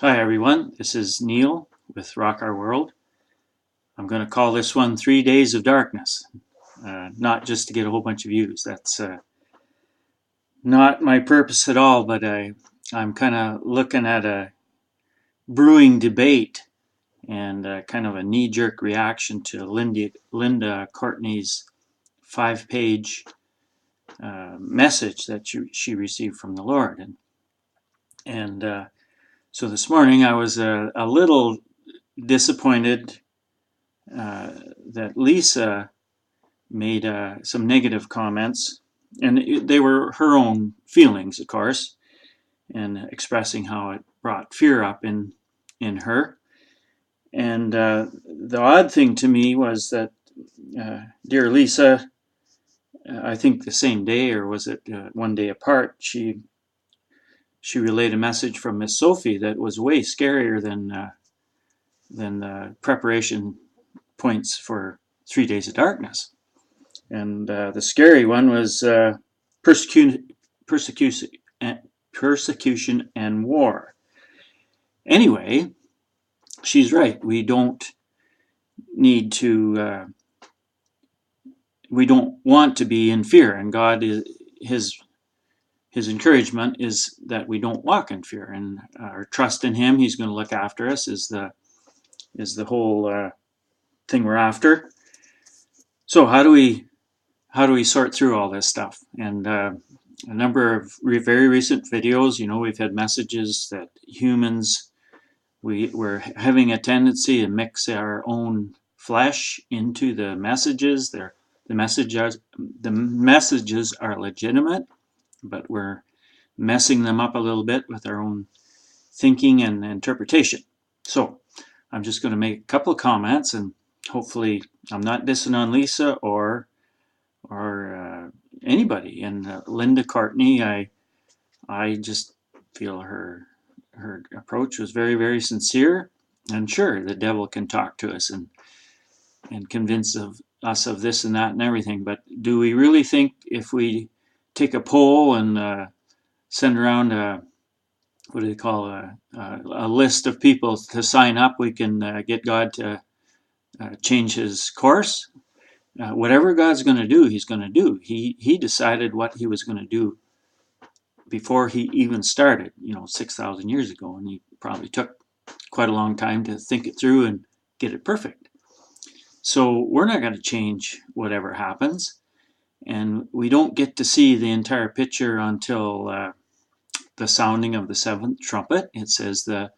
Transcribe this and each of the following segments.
Hi everyone, this is Neil with Rock Our World. I'm going to call this one 3 Days of Darkness, not just to get a whole bunch of views. That's not my purpose at all, but I'm kind of looking at a brewing debate and kind of a knee-jerk reaction to Linda Courtney's 5-page message that she received from the Lord. So this morning I was a little disappointed that Lisa made some negative comments, and they were her own feelings, of course, and expressing how it brought fear up in her. And the odd thing to me was that dear Lisa, I think the same day, or was it one day apart, she relayed a message from Miss Sophie that was way scarier than the preparation points for 3 Days of Darkness. And the scary one was persecution and war. Anyway, she's right. We don't need to. We don't want to be in fear, and God is His encouragement is that we don't walk in fear, and our trust in Him. He's going to look after us. Is the whole thing we're after. So how do we sort through all this stuff? And a number of very recent videos, we've had messages that humans, we're having a tendency to mix our own flesh into the messages. The messages are legitimate, but we're messing them up a little bit with our own thinking and interpretation. So I'm just going to make a couple of comments, and hopefully I'm not dissing on Lisa or anybody. And Linda Courtney, I just feel her approach was very, very sincere. And sure, the devil can talk to us and convince us of this and that and everything. But do we really think if we take a poll and send around what do they call a list of people to sign up, we can get God to change His course? Whatever God's going to do, He's going to do. He decided what He was going to do before He even started, 6,000 years ago, and He probably took quite a long time to think it through and get it perfect. So we're not going to change whatever happens, and we don't get to see the entire picture until the sounding of the seventh trumpet. It says the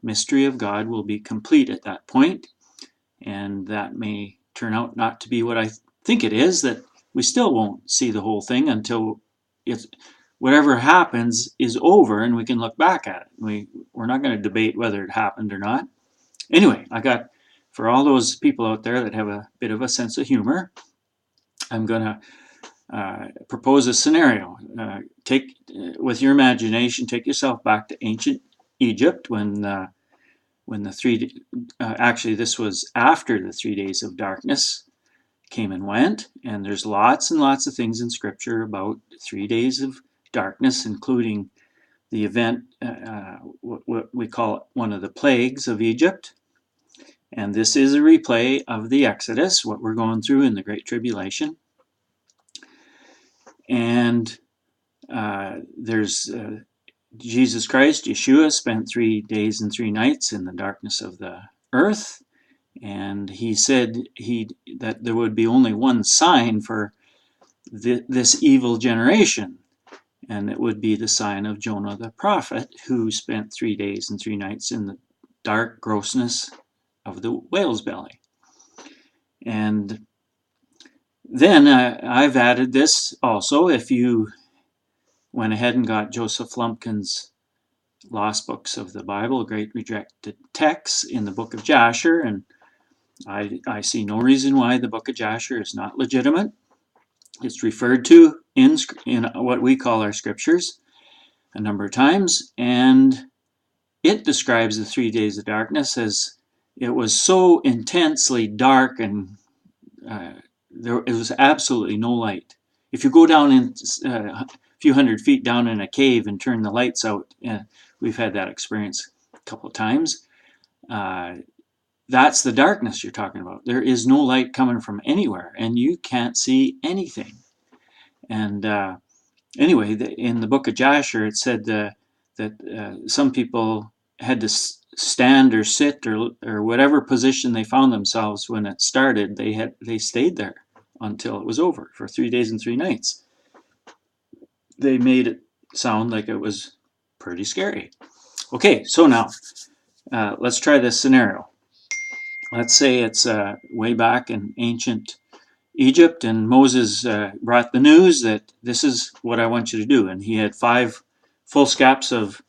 mystery of God will be complete at that point, and that may turn out not to be what I think it is, that we still won't see the whole thing until whatever happens is over and we can look back at it. We're not going to debate whether it happened or not. Anyway, I for all those people out there that have a bit of a sense of humor, I'm going to propose a scenario. With your imagination, take yourself back to ancient Egypt when actually this was after the 3 days of darkness came and went, and there's lots and lots of things in Scripture about 3 days of darkness, including the event, what we call one of the plagues of Egypt. And this is a replay of the Exodus, what we're going through in the Great Tribulation. And there's Jesus Christ, Yeshua, spent 3 days and 3 nights in the darkness of the earth. And He said that there would be only one sign for this evil generation. And it would be the sign of Jonah the prophet, who spent 3 days and 3 nights in the dark grossness of the whale's belly. And then I've added this also. If you went ahead and got Joseph Lumpkin's Lost Books of the Bible, Great Rejected Texts in the Book of Jasher, and I see no reason why the Book of Jasher is not legitimate. It's referred to in what we call our scriptures a number of times, and it describes the 3 days of darkness as it was so intensely dark, and it was absolutely no light. If you go down in a few hundred feet down in a cave and turn the lights out, we've had that experience a couple of times. That's the darkness you're talking about. There is no light coming from anywhere, and you can't see anything. And anyway, in the book of Jasher, it said that some people had to stand or sit or whatever position they found themselves when it started. They stayed there until it was over for 3 days and 3 nights. They made it sound like it was pretty scary. Okay, so now let's try this scenario. Let's say it's way back in ancient Egypt, and Moses brought the news that this is what I want you to do. And he had 5 full scaps of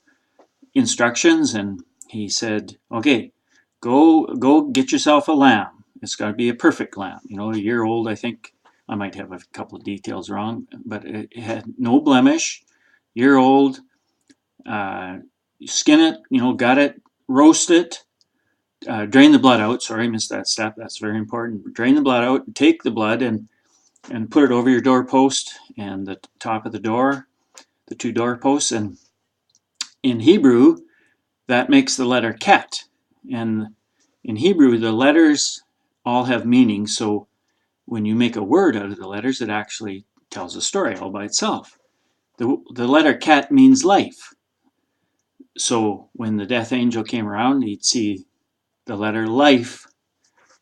instructions, and he said, okay, go get yourself a lamb. It's got to be a perfect lamb, a year old, I think. I might have a couple of details wrong, but it had no blemish, year old. Skin it, gut it, roast it, drain the blood out. Sorry, I missed that step. That's very important. Drain the blood out, take the blood and put it over your doorpost and the top of the door, the 2 doorposts. And in Hebrew, that makes the letter ket. And in Hebrew, the letters all have meaning. So when you make a word out of the letters, it actually tells a story all by itself. The letter ket means life. So when the death angel came around, he'd see the letter life,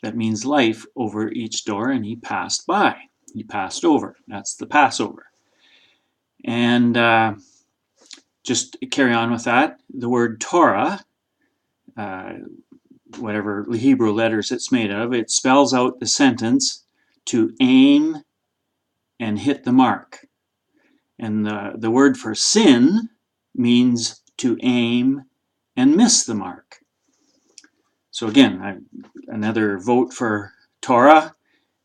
that means life, over each door, and he passed by. He passed over. That's the Passover. And just carry on with that. The word Torah, whatever Hebrew letters it's made of, it spells out the sentence to aim and hit the mark. And the word for sin means to aim and miss the mark. So again, another vote for Torah.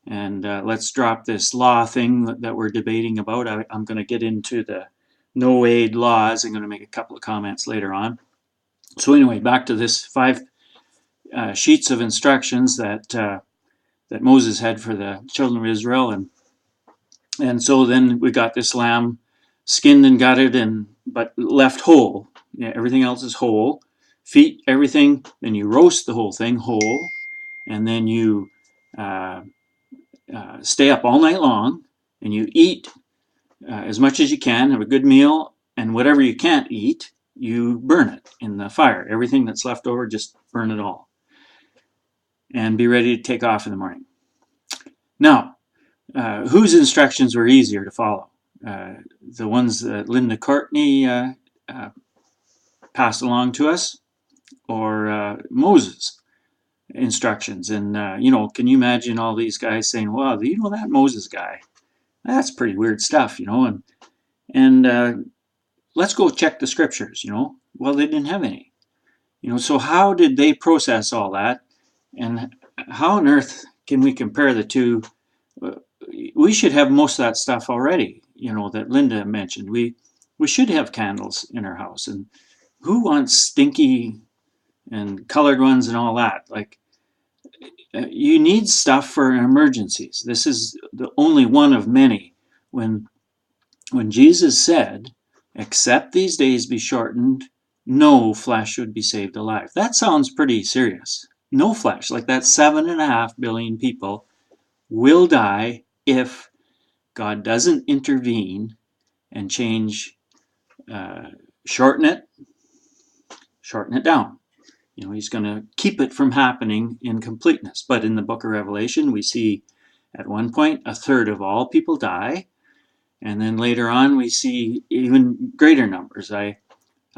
And let's drop this law thing that we're debating about. I'm going to get into the no-aid laws. I'm going to make a couple of comments later on. So anyway, back to this 5 sheets of instructions that Moses had for the children of Israel. And so then we got this lamb skinned and gutted, but left whole. Yeah, everything else is whole. Feet, everything. Then you roast the whole thing whole. And then you stay up all night long, and you eat as much as you can, have a good meal, and whatever you can't eat, you burn it in the fire. Everything that's left over, just burn it all. And be ready to take off in the morning. Now, whose instructions were easier to follow? The ones that Linda Courtney passed along to us, or Moses' instructions? And, can you imagine all these guys saying, well, that Moses guy, that's pretty weird stuff, and let's go check the scriptures, Well, they didn't have any. So how did they process all that? And how on earth can we compare the two? We should have most of that stuff already, that Linda mentioned. We should have candles in our house. And who wants stinky and colored ones and all that? Like, you need stuff for emergencies. This is the only one of many. When Jesus said, except these days be shortened, no flesh would be saved alive. That sounds pretty serious. No flesh, like that 7.5 billion people will die if God doesn't intervene and change, shorten it down. He's going to keep it from happening in completeness. But in the book of Revelation, we see at one point 1/3 of all people die. And then later on, we see even greater numbers. I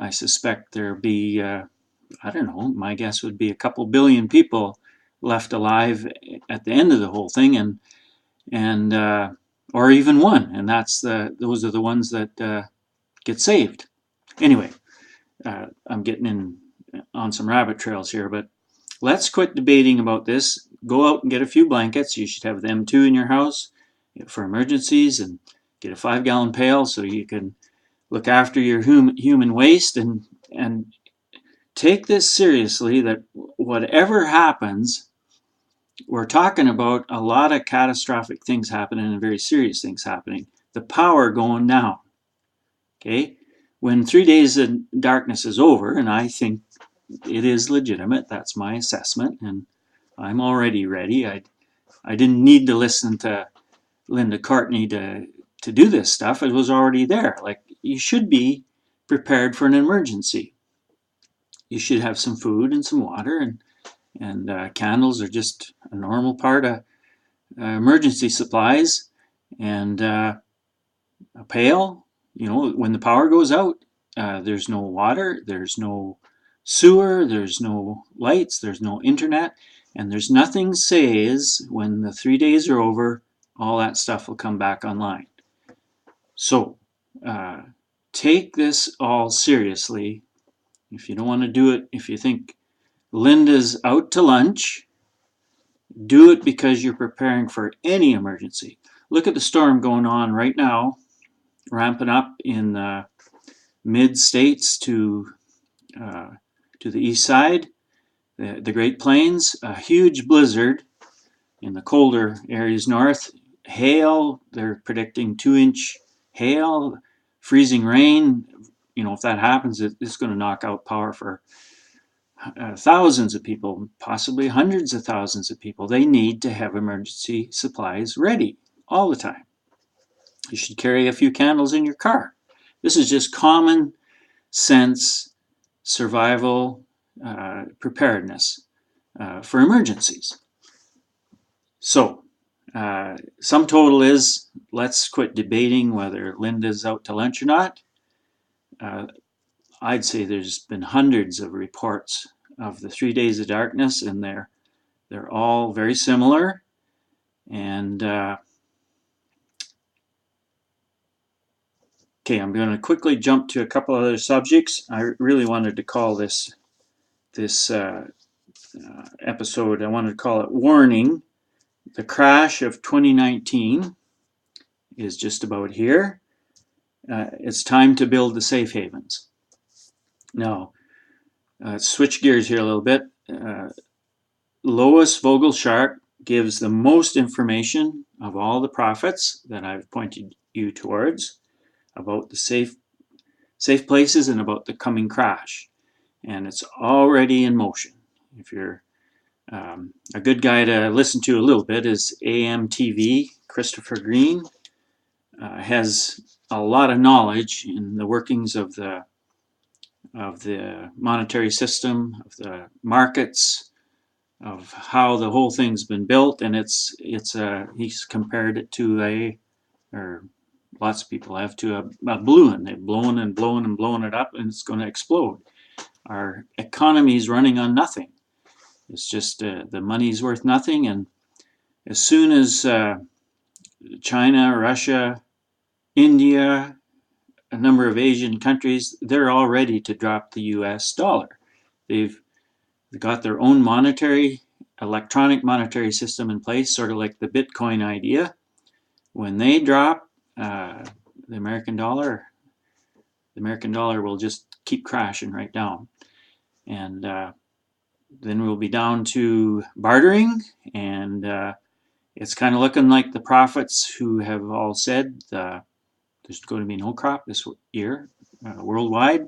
suspect there'll be, I don't know, my guess would be a couple billion people left alive at the end of the whole thing, and or even 1. And those are the ones that get saved. Anyway, I'm getting in on some rabbit trails here, but let's quit debating about this. Go out and get a few blankets. You should have them too in your house for emergencies, and get a 5-gallon pail so you can look after your human waste, and take this seriously, that whatever happens, we're talking about a lot of catastrophic things happening and very serious things happening. The power going down. Okay? When 3 days of darkness is over, and I think it is legitimate. That's my assessment, and I'm already ready. I didn't need to listen to Linda Courtney to do this stuff. It was already there. Like, you should be prepared for an emergency. You should have some food and some water, and candles are just a normal part of emergency supplies, and a pail. You know, when the power goes out, there's no water, there's no sewer, there's no lights, there's no internet, and there's nothing says when the 3 days are over, all that stuff will come back online. So take this all seriously. If you don't want to do it, if you think Linda's out to lunch, do it because you're preparing for any emergency. Look at the storm going on right now, ramping up in the mid-states to the east side, the Great Plains, a huge blizzard in the colder areas north, hail, they're predicting 2-inch hail, freezing rain. You know, if that happens, it's going to knock out power for thousands of people, possibly hundreds of thousands of people. They need to have emergency supplies ready all the time. You should carry a few candles in your car. This is just common sense survival preparedness for emergencies. So, sum total is, let's quit debating whether Linda's out to lunch or not. I'd say there's been hundreds of reports of the 3 days of darkness, and they're all very similar. And okay, I'm going to quickly jump to a couple other subjects. I really wanted to call this episode, I wanted to call it Warning. The crash of 2019 is just about here. It's time to build the safe havens. Now, switch gears here a little bit. Lois Vogel-Sharp gives the most information of all the prophets that I've pointed you towards about the safe places and about the coming crash. And it's already in motion. If you're a good guy to listen to a little bit is AMTV. Christopher Green has a lot of knowledge in the workings of the monetary system, of the markets, of how the whole thing's been built, and he's compared it to or lots of people have, to a balloon. They've blown and blown and blown it up, and it's going to explode. Our economy is running on nothing. It's just the money's worth nothing, and as soon as China, Russia, India, a number of Asian countries, they're all ready to drop the US dollar. They've got their own electronic monetary system in place, sort of like the Bitcoin idea. When they drop the American dollar will just keep crashing right down. And then we'll be down to bartering, and it's kind of looking like the prophets who have all said there's going to be no crop this year worldwide.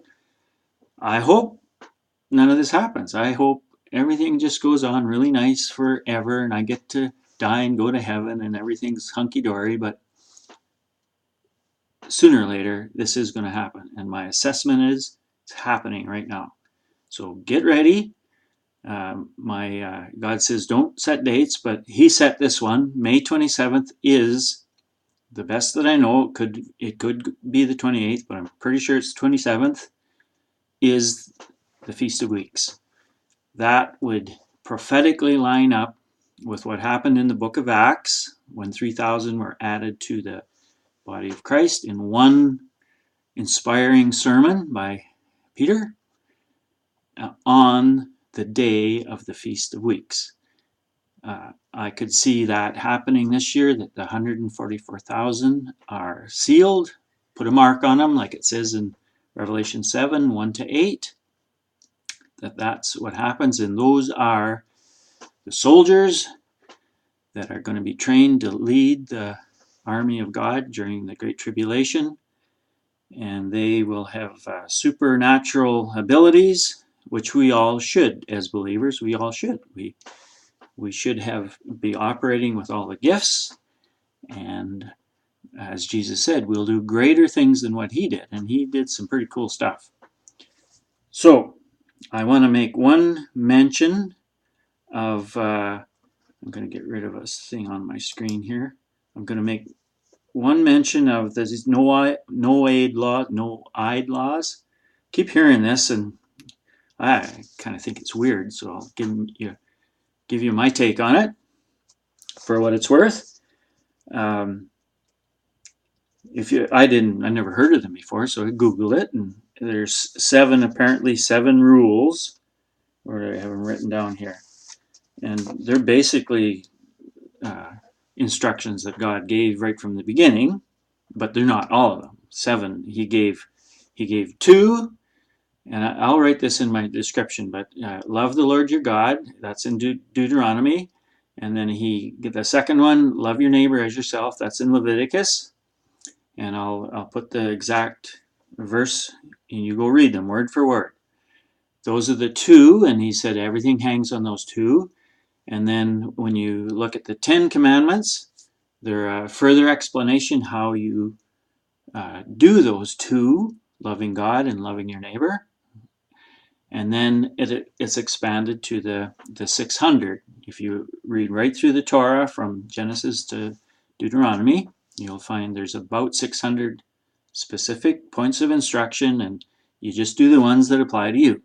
I hope none of this happens. I hope everything just goes on really nice forever, and I get to die and go to heaven and everything's hunky-dory, but sooner or later this is going to happen, and my assessment is it's happening right now. So get ready. God says don't set dates, but he set this one. May 27th is the best that I know. It could be the 28th, but I'm pretty sure it's the 27th is the Feast of Weeks. That would prophetically line up with what happened in the book of Acts when 3,000 were added to the body of Christ in one inspiring sermon by Peter on the day of the Feast of Weeks. I could see that happening this year, that the 144,000 are sealed, put a mark on them like it says in Revelation 7, 1-8, that's what happens, and those are the soldiers that are going to be trained to lead the army of God during the Great Tribulation, and they will have supernatural abilities, which we all should as believers. We all should. We should be operating with all the gifts, and as Jesus said, we'll do greater things than what he did, and he did some pretty cool stuff. So I want to make one mention of, I'm going to get rid of a thing on my screen here. I'm going to make one mention of these no-aid laws. Keep hearing this, and I kind of think it's weird, so I'll give you my take on it for what it's worth. I never heard of them before, so I Googled it, and there's apparently seven rules, or I have them written down here, and they're basically instructions that God gave right from the beginning, but they're not all of them. 7. He gave 2, and I'll write this in my description, but love the Lord your God, that's in Deuteronomy. And then the second one, love your neighbor as yourself, that's in Leviticus. And I'll put the exact verse, and you go read them word for word. Those are the 2, and he said everything hangs on those 2. And then when you look at the 10 commandments, they're a further explanation how you do those 2, loving God and loving your neighbor. And then it's expanded to the 600. If you read right through the Torah from Genesis to Deuteronomy, you'll find there's about 600 specific points of instruction, and you just do the ones that apply to you.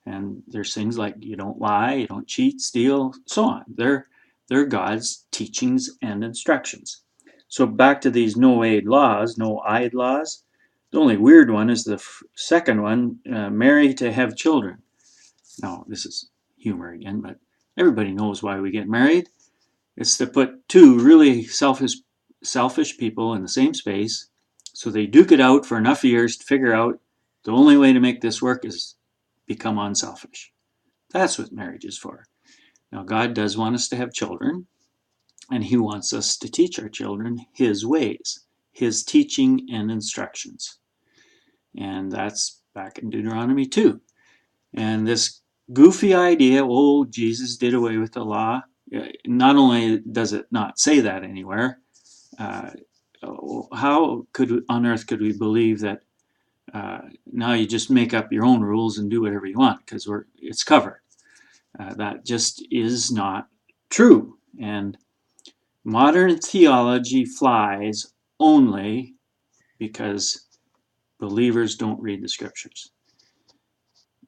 And there's things like you don't lie, you don't cheat, steal, so on. They're God's teachings and instructions. So back to these no-aid laws. The only weird one is the second one, marry to have children. Now, this is humor again, but everybody knows why we get married. It's to put 2 really selfish people in the same space, so they duke it out for enough years to figure out the only way to make this work is become unselfish. That's what marriage is for. Now, God does want us to have children, and he wants us to teach our children his ways, his teaching and instructions. And that's back in Deuteronomy 2. And this goofy idea, Jesus did away with the law. Not only does it not say that anywhere, how on earth could we believe that now you just make up your own rules and do whatever you want because it's covered? That just is not true. And modern theology flies only because believers don't read the scriptures.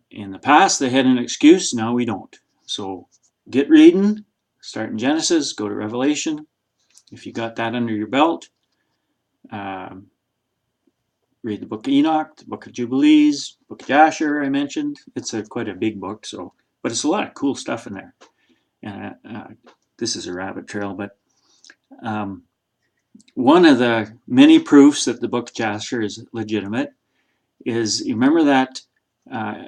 In the past, they had an excuse. Now we don't. So get reading. Start in Genesis. Go to Revelation. If you got that under your belt, read the Book of Enoch, the Book of Jubilees, Book of Jasher I mentioned. It's quite a big book, but it's a lot of cool stuff in there. And this is a rabbit trail, but one of the many proofs that the Book of Jasher is legitimate is, you remember that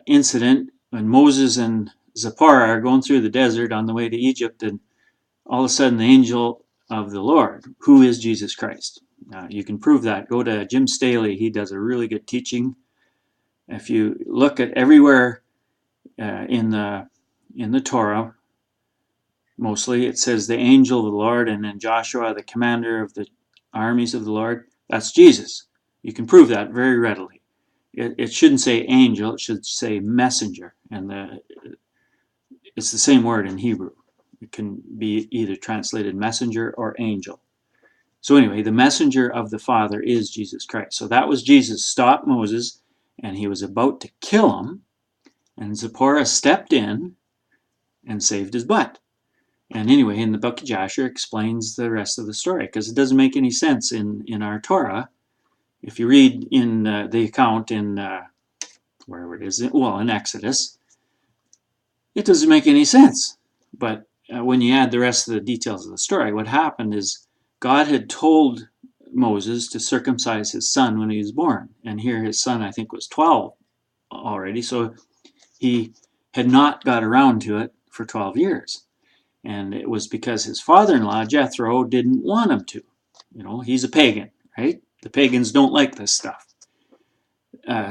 incident when Moses and Zipporah are going through the desert on the way to Egypt, and all of a sudden the angel of the Lord, who is Jesus Christ. You can prove that. Go to Jim Staley. He does a really good teaching. If you look at everywhere in the Torah, mostly it says the angel of the Lord, and then Joshua, the commander of the armies of the Lord, that's Jesus. You can prove that very readily. It shouldn't say angel, it should say messenger, and it's the same word in Hebrew. It can be either translated messenger or angel. So anyway, the messenger of the Father is Jesus Christ. So that was Jesus stopped Moses, and he was about to kill him, and Zipporah stepped in and saved his butt. And anyway, in the Book of Jasher explains the rest of the story, because it doesn't make any sense in our Torah. If you read in the account in wherever it is, in Exodus, it doesn't make any sense. But when you add the rest of the details of the story, what happened is God had told Moses to circumcise his son when he was born. And here his son, I think, was 12 already. So he had not got around to it for 12 years. And it was because his father-in-law, Jethro, didn't want him to. He's a pagan, right? The pagans don't like this stuff.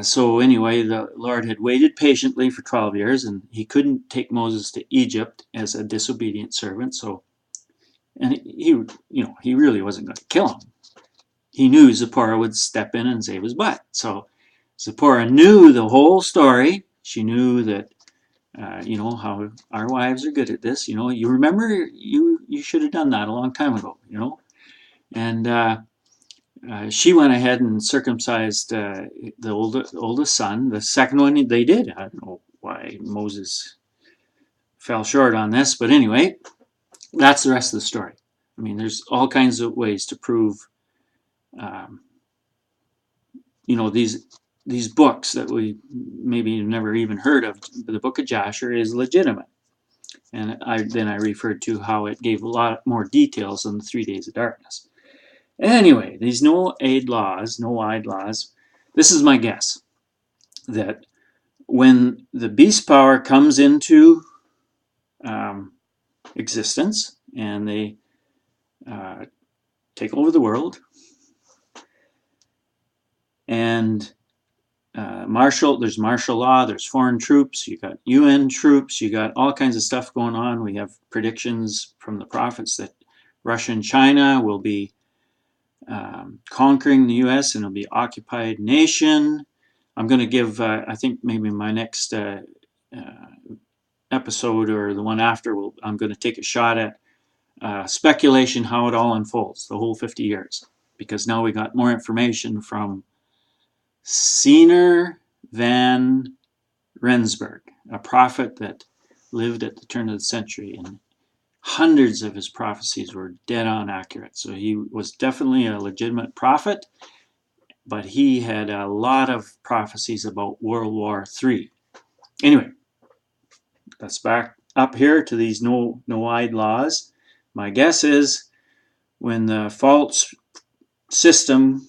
So anyway, the Lord had waited patiently for 12 years, and he couldn't take Moses to Egypt as a disobedient servant. So, and he really wasn't going to kill him. He knew Zipporah would step in and save his butt. So Zipporah knew the whole story. She knew that, how our wives are good at this. You remember you should have done that a long time ago. And she went ahead and circumcised the oldest son. The second one they did. I don't know why Moses fell short on this, but anyway, that's the rest of the story. I mean, there's all kinds of ways to prove, um, these books that we maybe never even heard of. The Book of Jasher is legitimate, and I referred to how it gave a lot more details on the 3 days of darkness. Anyway, these no-aid laws, no-wide laws. This is my guess that when the beast power comes into existence and they take over the world, and there's martial law, there's foreign troops, you got UN troops, you got all kinds of stuff going on. We have predictions from the prophets that Russia and China will be conquering the US and it'll be occupied nation. I'm going to give, I think maybe my next episode or the one after, I'm going to take a shot at speculation, how it all unfolds, the whole 50 years. Because now we got more information from Senior van Rensburg, a prophet that lived at the turn of the century, and hundreds of his prophecies were dead on accurate. So he was definitely a legitimate prophet, but he had a lot of prophecies about World War III. Anyway, let's back up here to these no-wide laws. My guess is when the false system,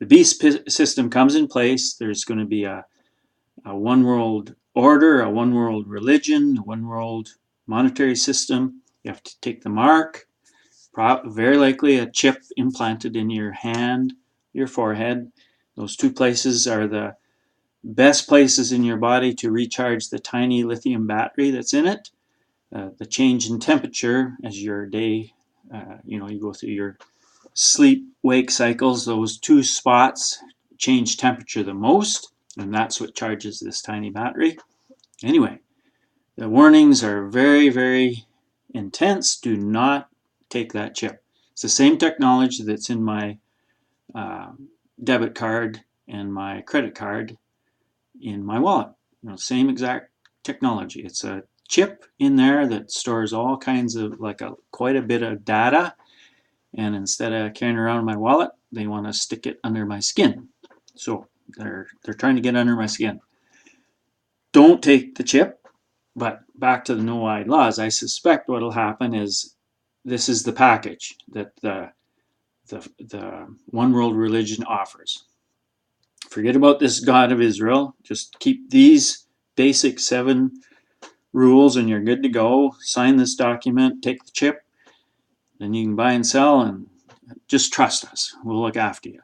the beast system comes in place, there's going to be a one world order, a one world religion, a one world monetary system. You have to take the mark, very likely a chip implanted in your hand, your forehead. Those two places are the best places in your body to recharge the tiny lithium battery that's in it. The change in temperature as your day, you go through your sleep-wake cycles, those two spots change temperature the most, and that's what charges this tiny battery. Anyway, the warnings are very, very intense. Do not take that chip. It's the same technology that's in my debit card and my credit card in my wallet. Same exact technology. It's a chip in there that stores all kinds of, quite a bit of data. And instead of carrying around my wallet, they want to stick it under my skin. So they're trying to get under my skin. Don't take the chip. But back to the no-wide laws, I suspect what will happen is this is the package that the one world religion offers. Forget about this God of Israel. Just keep these basic 7 rules and you're good to go. Sign this document, take the chip, then you can buy and sell, and just trust us. We'll look after you.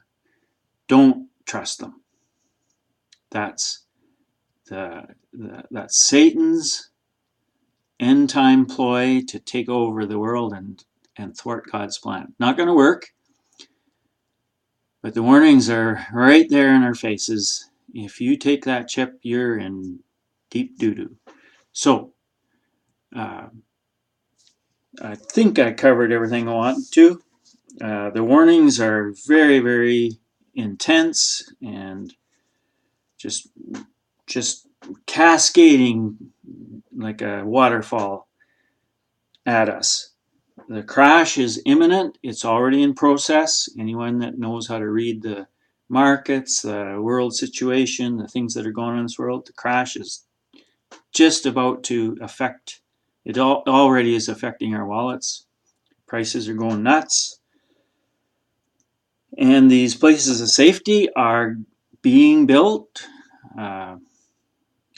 Don't trust them. That's Satan's end time ploy to take over the world and thwart God's plan. Not going to work. But the warnings are right there in our faces. If you take that chip, you're in deep doo-doo. So, I think I covered everything I wanted to. The warnings are very, very intense and just cascading like a waterfall at us. The crash is imminent. It's already in process. Anyone that knows how to read the markets, the world situation, the things that are going on in this world, the crash is just about to affect. It already is affecting our wallets. Prices are going nuts. And these places of safety are being built.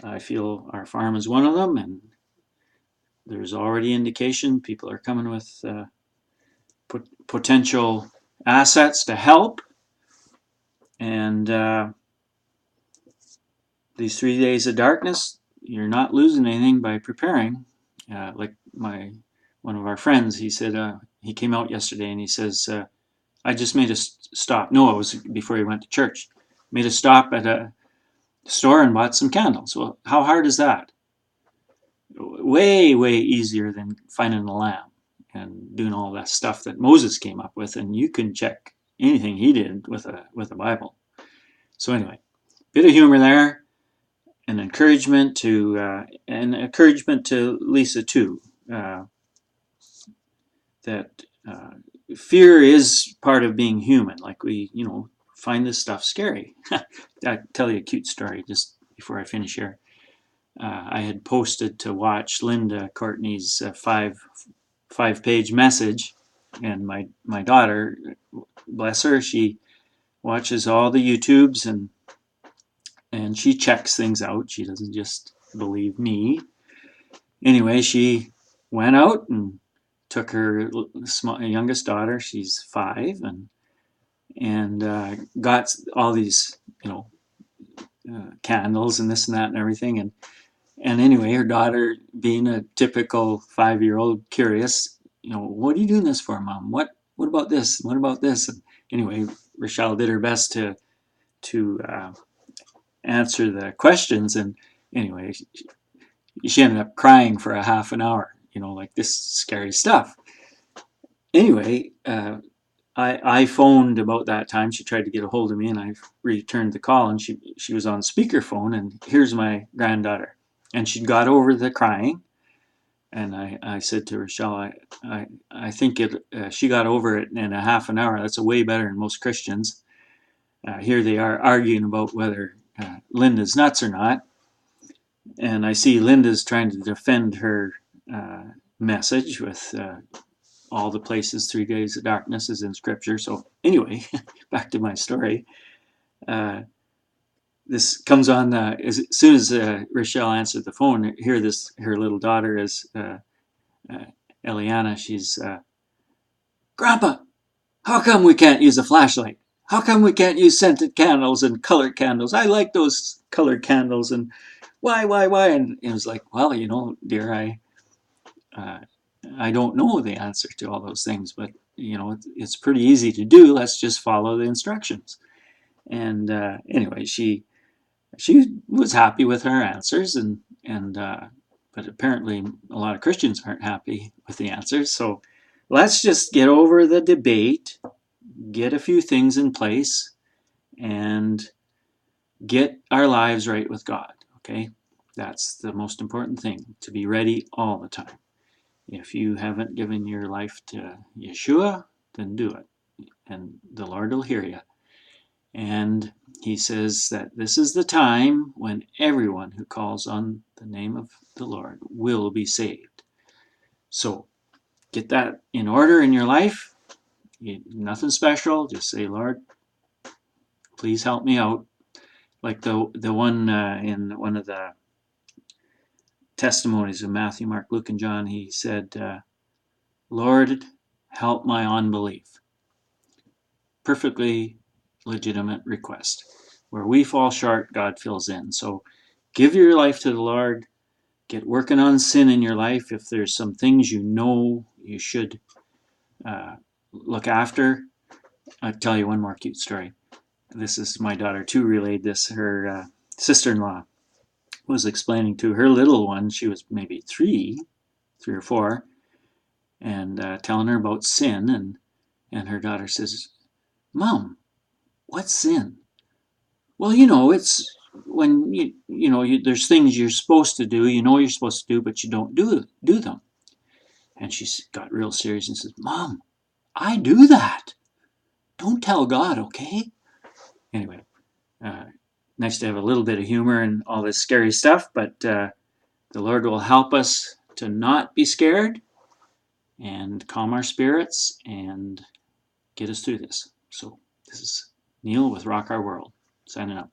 I feel our farm is one of them, and there's already indication people are coming with potential assets to help. And these 3 days of darkness, you're not losing anything by preparing. Like one of our friends, he said, he came out yesterday and he says, I just made a stop. No, it was before he went to church. Made a stop at a store and bought some candles. Well, how hard is that? Way, way easier than finding a lamb and doing all that stuff that Moses came up with. And you can check anything he did with a Bible. So anyway, bit of humor there, and encouragement to Lisa too. That fear is part of being human. Like we, find this stuff scary. I'll tell you a cute story just before I finish here. I had posted to watch Linda Courtney's five-page message, and my daughter, bless her, she watches all the YouTubes and she checks things out. She doesn't just believe me. Anyway, she went out and took her youngest daughter, she's 5, and got all these, candles and this and that and everything. And anyway, her daughter, being a typical 5-year-old, curious, what are you doing this for, Mom? What about this? What about this? And anyway, Rochelle did her best to answer the questions, and anyway, she ended up crying for a half an hour, like this scary stuff. Anyway, I phoned about that time. She tried to get a hold of me, and I returned the call, and she was on speakerphone, and here's my granddaughter. And she got over the crying, and I said to Rochelle, I think she got over it in a half an hour. That's way better than most Christians. Here they are arguing about whether Linda's nuts or not. And I see Linda's trying to defend her message with all the places 3 days of darkness is in Scripture. So anyway, back to my story. This comes on as soon as Rochelle answered the phone. Here, her little daughter is Eliana. She's, Grandpa, how come we can't use a flashlight? How come we can't use scented candles and colored candles? I like those colored candles, and why? And it was like, well, dear, I don't know the answer to all those things, but it's pretty easy to do. Let's just follow the instructions. And anyway, she was happy with her answers, but apparently a lot of Christians aren't happy with the answers. So let's just get over the debate, get a few things in place, and get our lives right with God. Okay, that's the most important thing, to be ready all the time. If you haven't given your life to Yeshua, then do it, and the Lord will hear you. And he says that this is the time when everyone who calls on the name of the Lord will be saved. So get that in order in your life. Nothing special. Just say, Lord, please help me out. Like the one in one of the testimonies of Matthew, Mark, Luke, and John, he said, Lord, help my unbelief. Perfectly legitimate request. Where we fall short, God fills in. So give your life to the Lord. Get working on sin in your life. If there's some things you should look after. I'll tell you one more cute story. This is my daughter too relayed this. Her sister-in-law was explaining to her little one, she was maybe 3 or 4, and telling her about sin, and her daughter says, Mom, what's sin? Well, it's when there's things you're supposed to do, you're supposed to do, but you don't do them. And she got real serious and says, Mom, I do that. Don't tell God, okay? Anyway, nice to have a little bit of humor and all this scary stuff, but the Lord will help us to not be scared and calm our spirits and get us through this. So this is Neil with Rock Our World, signing up.